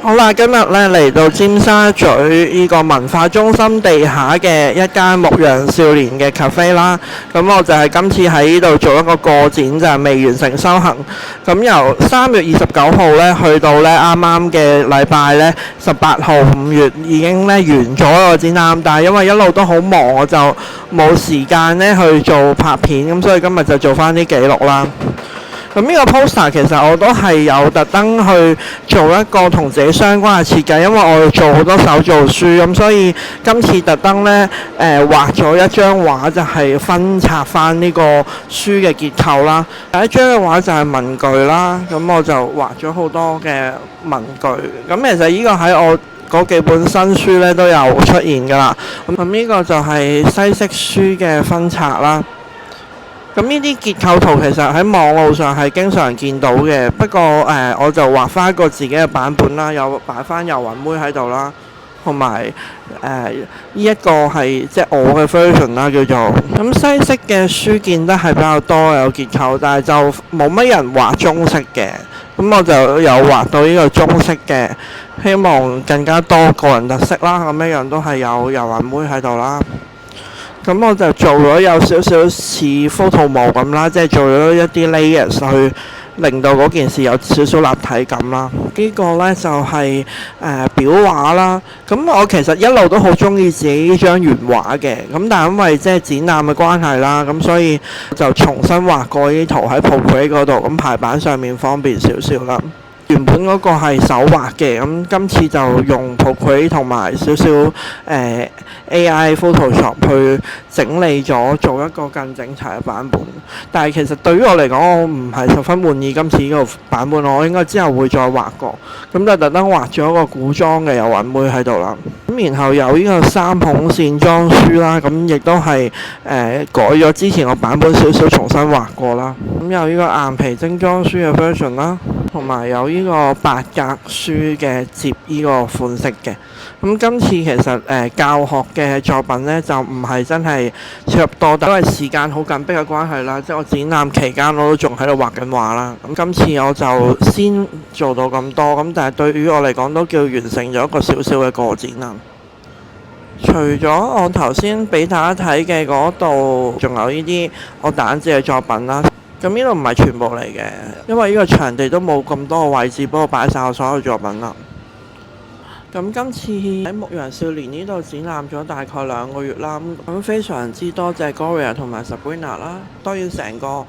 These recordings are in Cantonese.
好啦，今日咧嚟到尖沙咀呢個文化中心地下嘅一間牧羊少年嘅 cafe 啦。咁我就係今次喺呢度做一個個展，就係未完成修行。咁由3月29號咧去到咧啱啱嘅禮拜咧18號5月已經咧完咗個展覽，但係因為一路都好忙，我就冇時間咧去做拍片，咁所以今日就做翻啲記錄啦。咁呢個 poster 其實我都係有特登去做一個同自己相關嘅設計，因為我要做好多手做書，咁所以今次特登呢畫咗一張畫，就係分拆翻呢個書嘅結構啦。第一張嘅畫就係文具啦，咁我就畫咗好多嘅文具。咁其實呢個喺我嗰幾本新書呢都有出現㗎啦。咁呢個就係西式書嘅分拆啦。咁呢啲結構圖其實喺網路上係經常見到嘅，不過我就畫翻一個自己嘅版本啦，有擺翻遊雲妹喺度啦，同埋呢一個係即係我嘅 version 啦叫做。咁西式嘅書見得係比較多有結構，但係就冇乜人畫中式嘅，咁我就有畫到呢個中式嘅，希望更加多個人特色啦。咁一樣都係有遊雲妹喺度啦。咁我就做咗有少少似 photo 模咁啦，即係做咗一啲 layers 去令到嗰件事有少少立體感啦。呢個呢就係裱畫啦。咁我其實一路都好中意自己呢張原畫嘅，咁但係因為即係展覽嘅關係啦，咁所以就重新畫過呢啲圖喺 Procreate 嗰度，咁排版上面方便少少啦。原本嗰個係手畫嘅，咁今次就用 Procreate 同埋少少AI Photoshop 去整理咗，做一個更整齊嘅版本。但係其實對於我嚟講，我唔係十分滿意今次呢個版本，我應該之後會再畫過。咁就特登畫咗一個古裝嘅遊雲妹喺度啦。咁然後有呢個3孔線裝書啦，咁亦都係改咗之前個版本少少，重新畫過啦。咁有呢個硬皮精裝書嘅 version 啦，同埋有呢個8格書嘅摺呢個款式嘅。咁今次其實教學嘅作品呢，就唔係真係超級多，但因為時間好緊迫嘅關係啦，即係我展覽期間我都仲喺度畫緊畫啦。咁今次我就先做到咁多，咁但係對於我嚟講都叫完成咗一個小小嘅個展啦。除咗我頭先俾大家睇嘅嗰度，仲有呢啲我打字嘅作品啦。咁呢度唔係全部嚟嘅，因為呢個場地都冇咁多個位置幫我擺晒我所有作品啦。咁今次喺牧羊少年呢度展覽咗大概2個月啦，咁非常之多謝 Gloria 同埋 Sabrina 啦。當然成個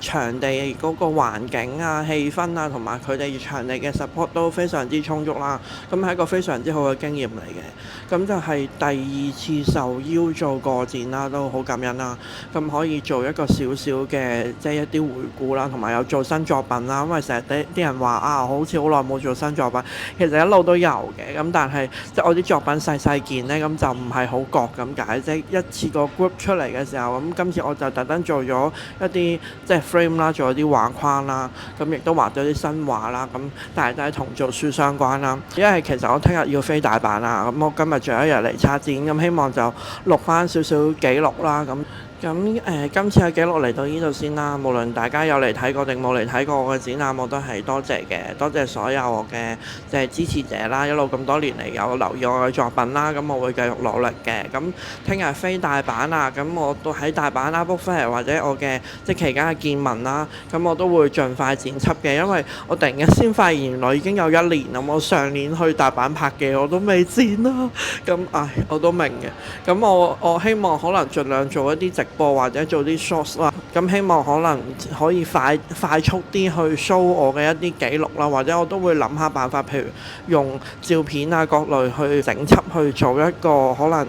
場地嗰個環境啊、氣氛啊，同埋佢哋場地嘅 support 都非常之充足啦。咁係一個非常之好嘅經驗嚟嘅。咁就係第2次受邀做個展啦，都好感恩啦。咁可以做一個少少嘅即係一啲回顧啦，同埋有做新作品啦。因為成日啲人話啊，好似好耐冇做新作品，其實一路都有嘅。咁但係即係我啲作品細細件呢，咁就唔係好覺咁解。即係一次個 group 出嚟嘅時候，咁今次我就特登做咗一啲即係 frame 啦，做咗啲畫框啦，咁亦都畫咗啲新畫啦。咁但係都係同做書相關啦。因為其實我聽日要飛大阪啦，咁我今日最後一日嚟策展，咁希望就錄翻少少記錄啦。咁今次嘅記錄嚟到呢度先啦。無論大家有嚟睇過定冇嚟睇過我嘅展覽，我都係多謝嘅，多謝所有我嘅即係支持者啦。一路咁多年嚟有留意我嘅作品啦，咁我會繼續努力嘅。咁聽日飛大阪啊，咁我都喺大阪啦 book fair 或者我嘅即係期間嘅見聞啦，咁我都會盡快剪輯嘅。因為我突然間先發現原來已經有1年啦，我上年去大阪拍嘅我都未剪啦。咁我都明嘅。咁我希望可能盡量做一啲直播或者做啲 shorts 啦，咁希望可能可以快速啲去 show 我嘅一啲記錄啦，或者我都會諗下辦法，譬如用照片啊各類去整輯去做一個可能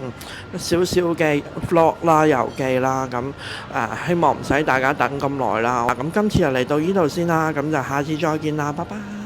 少少嘅 vlog 啦、遊記啦，咁希望唔使大家等咁耐啦。咁今次就嚟到呢度先啦，咁就下次再見啦，拜拜。